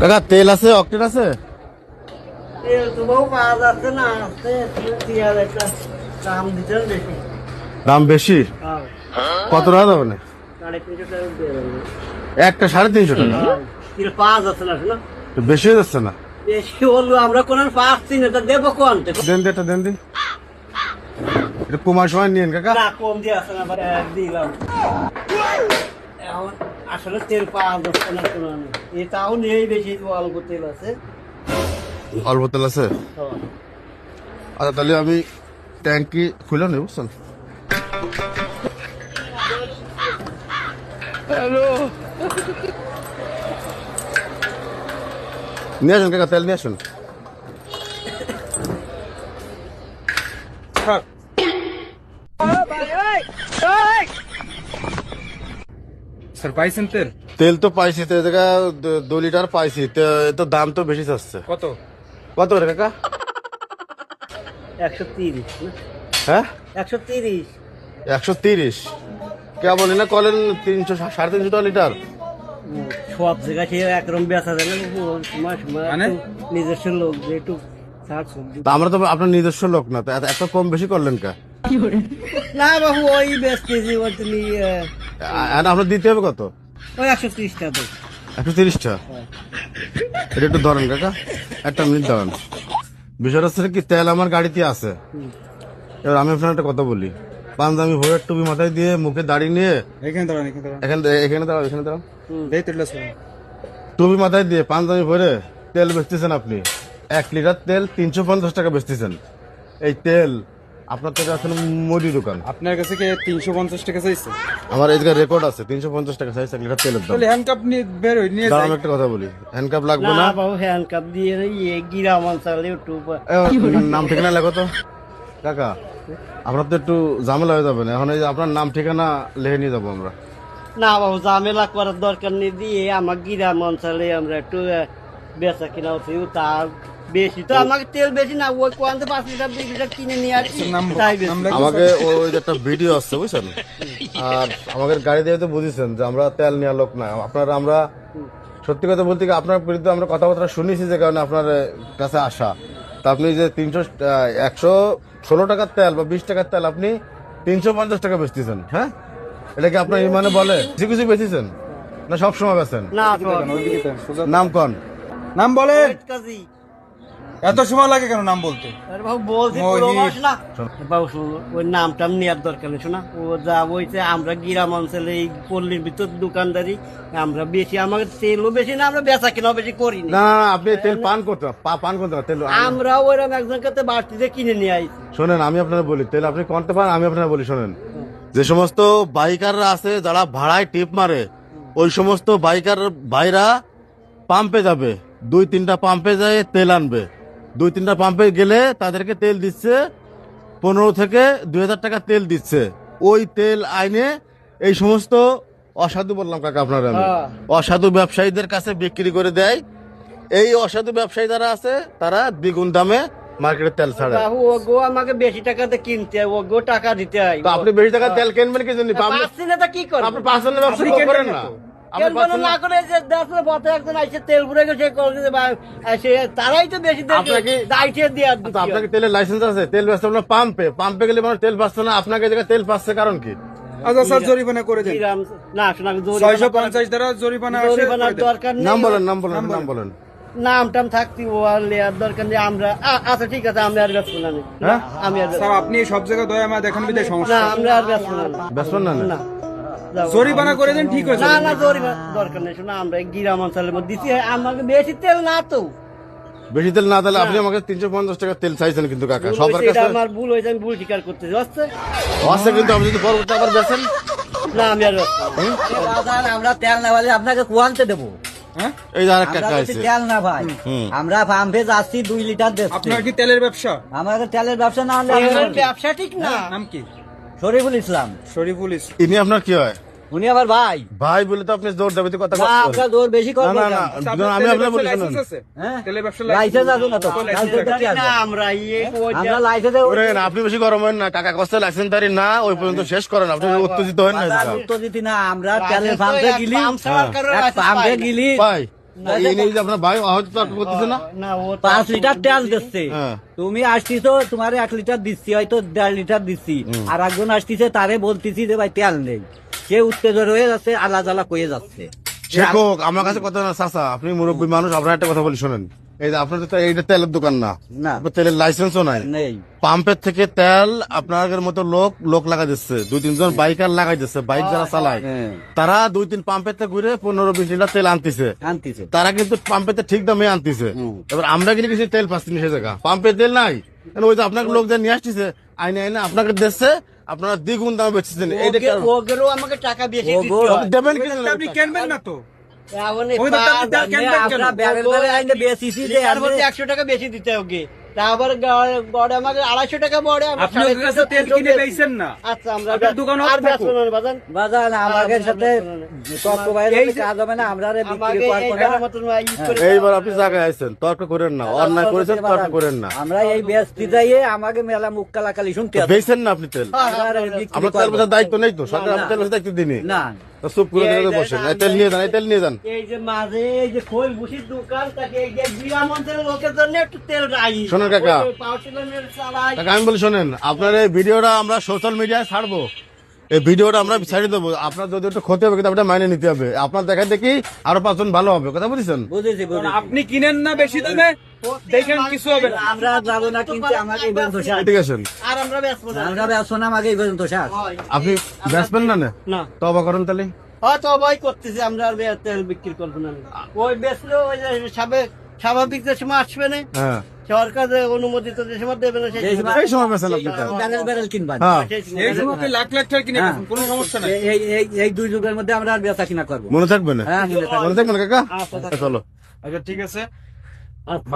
কাকা তেল আছে, অকটেন আছে? তেল তো বহু পাওয়া যাচ্ছে না, আছে তেল একটা দাম দিতে বেশি। দাম বেশি? কত টাকা দেবে না? 350 টাকা দিয়ে দেবো। একটা 350 টাকা? তেল পাওয়া যাচ্ছে না, শোনো তো বেশি হয়ে যাচ্ছে না? বেশি হলো, আমরা কোন পাচ্ছি না, তা দেবো কোন? দেন দি এটা, দেন দি এটা কুমার সময় নিয়েন কাকা। না কম দিয়ে আসে না, দিলাম। এখন আসলে তেল পাওয়া যাচ্ছে না, শোনো এটাও নেই, বেশি অল্প তেল আছে। অল্প তেল আছে? আচ্ছা তাহলে আমি ট্যাঙ্কি খুলে নেব, বুঝছেন? হ্যালো, নিয়ে আসুন কাকা, তেল নিয়ে আসুন। স্যার পাইছেন তেল? তেল তো পাইছি, তো জায়গা 2 লিটার পাইছি, তো এ তো দাম তো বেশি চাচ্ছে। কত? কত করে কাকা? 130 না? হ্যাঁ 130। 130? কে বলি না কলেন 300 350 টাকা লিটার? সব জায়গায় সে একরকম বেচা যাবে, সময় সময় মানে? একটু নিজস্ব লোক যে একটু ছাড় সবজি। তা আমরা তো আপনার নিজস্ব লোক না, তো এত কম বেশি করলেন কা? না বাবু, ওই বেচতেছি, ওই তুমি আর আপনার দিতে হবে কত? ওই 130 টাকা দাও। 130 টাকা? এটা একটু ধরেন কাকা, একটা মিনিট দাঁড়ান। বিষয়টা হচ্ছে কি, তেল আমার গাড়িতে আছে। এবার আমি আপনার একটা কথা বলি, পাঞ্জাবি ভোরের টুপি মাথায় দিয়ে, মুখে দাড়ি নিয়ে, এখানে দাঁড়ান, এখানে দাঁড়ান। এখানে দাঁড়াও, এখানে দাঁড়াও, এই তেলটা স্যার। টুপি মাথায় দিয়ে পাঞ্জাবি ভরে তেল বেচতেছেন আপনি। 1 লিটার তেল 350 টাকা বেচতেছেন। এই তেল আপনার থেকে আসলে মুদি দোকান। আপনার কাছে কি 350 টাকা চাইছে? আমার এই জায়গায় রেকর্ড আছে, 350 টাকা চাইছে 1 লিটার তেলের দাম। তাহলে হ্যান্ডকাপ নিয়ে বের হই, নিয়ে দাঁড়ান, যাই। আমি একটা কথা বলি, হ্যান্ডকাপ লাগবে না না? বাবু, হ্যান্ড কাপ দিয়ে গ্রাম অঞ্চলে একটু নাম ঠিকানা লেখো তো কাকা, আপনার তো একটু ঝামেলা হয়ে যাবে না এখন? এই যে আপনার নাম ঠিকানা লিখে নিয়ে যাবো আমরা। না বাবু, ঝামেলা করার দরকার নেই, দিয়ে আমার গ্রাম অঞ্চলে আমরা একটু বেচা কিনা হচ্ছে, তার বেশি তো আমাকে তেল বেশি না, ওই কোয়ান্তে 5 লিটার 2 লিটার কিনে নিয়ে আসছি, তাই বেশি। নাম লেখো। আমাকে ওই যে একটা ভিডিও আসছে বুঝছেন, আর আমাদের গাড়ি দিয়ে তো বুঝেছেন যে আমরা তেল নেওয়ার লোক না আপনার। আমরা সত্যি কথা বলতে কি, আপনার বিরুদ্ধে আমরা কথাবার্তা শুনেছি, যে কারণে আপনার কাছে আসা। তা আপনি যে 116 টাকার তেল বা 20 টাকার তেল আপনি 350 টাকা বেচতেছেন, হ্যাঁ? এটা কি আপনার ইমানে বলে? কিছু কিছু বেচেছেন না সবসময় বেচেন? না ওইদিকে দেন, সোজা। নাম কন? নাম বলে। কাজী এত সময় লাগে কেন নাম বলতে? আরে বাবু বলছি, ওই- পুরো মাস না বাবু, শোনো, ওই নামটা নেওয়ার দরকার নেই, শোনা ও যা বলছে। আমরা গ্রাম অঞ্চলে এই পল্লীর ভিতর দোকানদারি, আমরা বেশি, আমাদের তেলও বেশি না, আমরা বেচা কেনাও বেশি করি না না। না, না, আপনি তেল পান করতে পান করতে না, তেল আমরা ওইরকম একজন কাছে বাড়তিতে কিনে নিয়ে আইছি। শোনেন, আমি আপনারা বলি, তেল আপনি করতে পারেন, আমি আপনারা বলি শোনেন। যে সমস্ত বাইকাররা আছে যারা ভাড়ায় টিপ মারে, ওই সমস্ত বাইকার ভাইরা পাম্পে যাবে, 2-3টা পাম্পে যায় তেল আনবে। 2-3টা পাম্পে গেলে তাদেরকে তেল দিচ্ছে 15 থেকে 2000 টাকা তেল দিচ্ছে। ওই তেল আইনে এই সমস্ত অসাধু, বললাম কাকা আপনারা, আমি হ্যাঁ। অসাধু ব্যবসায়ীদের কাছে বিক্রি করে দেয়। এই অসাধু ব্যবসায়ী যারা আছে তারা দ্বিগুণ দামে মার্কেটে তেল ছাড়ে। বাবু ও গো আমাকে বেশি টাকাতে কিনতে হয়, ও গো টাকা দিতে হয়। তো আপনি বেশি টাকা তেল কিনবেন কি জন্য? পাচ্ছি না, তা কি করবো? আপনি পার্সোনাল ব্যবসা আপনি করেন কিনবেন না? না তো? আপনি কেন personal- না করে যে দেখো পথে একজন আইসে তেল ভরে গেছে, সে তারাই তো বেশি আপনাকে- দায়িত্ব দেওয়ার তো আপনাকে তেলের লাইসেন্স আছে? তেল ব্যবসা আপনার পাম্পে গেলে মানুষ তেল পাচ্ছে না, আপনাকে জায়গায় তেল পাচ্ছে, কারণ কি? আচ্ছা স্যার, জরিমানা করে দেন। না শোনা, 650 দ্বারা জরিমানা আসে, জরিমানার করে দেন। দরকার নেই। নাম বলেন, নাম বলেন, নাম বলেন। নাম টাম থাকতি ও আর লেয়ার দরকার নেই। আমরা আচ্ছা ঠিক আছে, আমি আর ব্যস্ত না, হ্যাঁ? আমি আর স্যার আপনি সব জায়গায় দয়া মা দেখান বিদায় না, সমস্যা। আমরা আর ব্যস্ত না। বেসবেন না? না যাও। জরিমানা করে দেন, ঠিক হয়েছে। না না, জরিমানা দরকার নেই, শোনা আমরা গ্রাম অঞ্চলের মধ্যে দিচ্ছি, আমাকে বেশি তেল না তো। বেশি তেল না দিলে আপনি আমাকে 350 টাকা তেল চাইছেন কিন্তু কাকা, ভুল সবার হয়েছে, এটা কাছে আমার ভুল হয়েছে, আমি ভুল স্বীকার করতে যাচ্ছে। আছে, কিন্তু আপনি যদি পরবর্তী আবার বেচেন। না আমি আর ব্যস্ত না। আমরা তেল না বলে আপনাকে কুয়ান্তে দেবো। হ্যাঁ, এই যে আরেকটা আমরা কাছে বলছি তেল না ভাই, আমরা পাম্পে যাচ্ছি 2 লিটার দিচ্ছি। আপনার কি তেলের ব্যবসা? আমাদের তেলের ব্যবসা না হলে এগুলোর আমরা- ব্যবসা ঠিক না। নাম কি? শরীফুল ইসলাম। শরীফুল ইসলাম। ইনি আপনার কি হয়? উনি আবার ভাই। ভাই বলে তো আপনি জোর দাবিতে কথা না, বলছেন। আপনার জোর বেশি না করবো না কেন? না, আচ্ছা, আমি তেলের আপনার বলি ব্যবসার শুনুন। লাইসেন্স আছে? হ্যাঁ? তেলের ব্যবসার লাইসেন্স আছে না তো? লাইসেন্স লাইসেন্স আছে। কি আছে? না, আমরা আমরা লাইসেন্সে ওরে না, আপনি বেশি গরম হন না কাকা, কষ্ট লাইসেন্সদারি না ওই পর্যন্ত শেষ করেন, আপনি উত্তেজিত হন না। বাজার উত্তর দিতি না, আমরা তেলের পাম্পে গেলি, পাম্প ছাড়ার কারণে এক লাইসেন্স পাম্পে পাই না। গেলি ভাই এই নিয়ে যে আপনার ভাই হয়তো তর্ক করতেছে না। না ও 5 লিটার তেল দিচ্ছে হ্যাঁ। তুমি আসতিছো তোমার 1 লিটার দিচ্ছি হয়তো 1.5 লিটার দিচ্ছি আর একজন আসতিছে তারে বলতেছি যে ভাই তেল নেই, সে উত্তেজন হয়ে যাচ্ছে, আলা জ্বালা কয়ে যাচ্ছে। সে কোক, আমার কাছে কথা না চাচা, আপনি মুরব্বী মানুষ, আপনার একটা কথা বলি শোনেন। এই যে আপনার তো এইটা তেলের দোকান না, না আপনার তেলের লাইসেন্সও নাই। নেই, পাম্পের থেকে তেল আপনাদের মতো লোক লাগাই দিচ্ছে, 2-3 জন বাইকার লাগাই দিচ্ছে, বাইক যারা চালায় হ্যাঁ। তারা 2-3 পাম্পের থেকে ঘুরে 15-20 লিটার তেল আনতেছে। আনতিছে তারা কিন্তু পাম্পের তেল ঠিক দামে আনতেছে। হুম। এবার আমরা কিন্তু কিছু তেল পাচ্ছি না সে জায়গা, পাম্পের তেল নাই। কারণ ওই যে আপনাকে লোক যে নিয়ে আসতেছে, আইনে আপনাকে দিচ্ছে, আপনারা দ্বিগুণ দামে বেচতেছেন। এইটা কারণ- ওগেরও আমাকে টাকা বেশি ওগো, দিতে হয়। দেবেন কি আপনি কিনবেন না তো? এখন এই ওই তো আপনি তেল পাঁচ- কিনবেন কেন? আমরা ব্যারেল ব্যারেল আইনে বেশিছি যে লিটার প্রতি 100 টাকা বেশি দিতে হবে। তারপর গড়ে আমাকে 250 টাকা বড়ে আপনি ওর কাছে তেল কিনে বেচছেন না? আচ্ছা আমরা আপনার দোকান আর off ব্যস্ত থাকুক। নন বাজান। বাজান আমাদের সাথে তর্ক বাইরে কাজ হবে না, আমরা রে বিক্রি আমাকে করবো এই না। মতন use করে এইবার আপনি জায়গায় আছেন, তর্ক করেন না, অন্যায় করেছেন, তর্ক করেন না। আমরা এই ব্যস্তি যাইয়ে আমাকে মেলা মুখ কালাকালি শুনতে হবে। বেচছেন না আপনি তেল, আমরা আর বিক্রি আপনার তেল করবো বেচার না। দায়িত্ব নেই তো, সরকার আপনার তেল বেচার দায়িত্ব দিনি। না তো চুপ করে দেখে বসেন, এই তেল নিয়ে যান, এই তেল নিয়ে যান। এই যে মাঝে এই যে খোল ভুসির দোকান তাকে এই যে বিরাম অঞ্চলের লোকের জন্য একটু তেল রাই শোনেন কাকা। পাওয়ার টিলারের চালাই তাকে আমি বলি শোনেন, আপনার এই ভিডিওটা আমরা সোশ্যাল মিডিয়ায় ছাড়বো, এই ভিডিওটা আমরা ছাড়িয়ে দেবো। আপনার যদি একটু ক্ষতি হবে কিন্তু আপনার মাইনে নিতে হবে, আপনার দেখা দেখি আরো 5 জন ভালো হবে, কথা বুঝেছেন? বুঝেছি বুঝেছি। আপনি কিনেন না বেশি দামে, দেখেন কিছু হবে না। আমরা যাবো না কিন্তু আমাকে এই পর্যন্ত শেষ। ঠিক আছেন, আর আমরা ব্যস্ত না আমরা ব্যস্ত না, আমাকে এই পর্যন্ত শেষ। হয়। আপনি বেচবেন না? না তবা করেন তাহলে। হয়তো ভয় করতেছি আমরা আর তেল বিক্রি করবো না। ওই বেচলে ওই যে স্বাভাবিক যে সময় আসবে না, হ্যাঁ, সরকার যে অনুমোদিত যে সময় দেবে না সেই এই সময় এই সময় বেচেন আপনি তেল। ব্যারেল ব্যারেল কিনবা। হ্যাঁ, সেই সময়- এই সময় লাখ লাখ টাকা কিনে হ্যাঁ। বেচুন, কোনো সমস্যা নাই। এই 2 যুগের মধ্যে আমরা আর বেচা কিনা করবো। মনে থাকবে না? হ্যাঁ মনে থাকবে। মনে থাকবে না কাকা? আচ্ছা, চলো। আচ্ছা ঠিক আছে। আচ্ছা।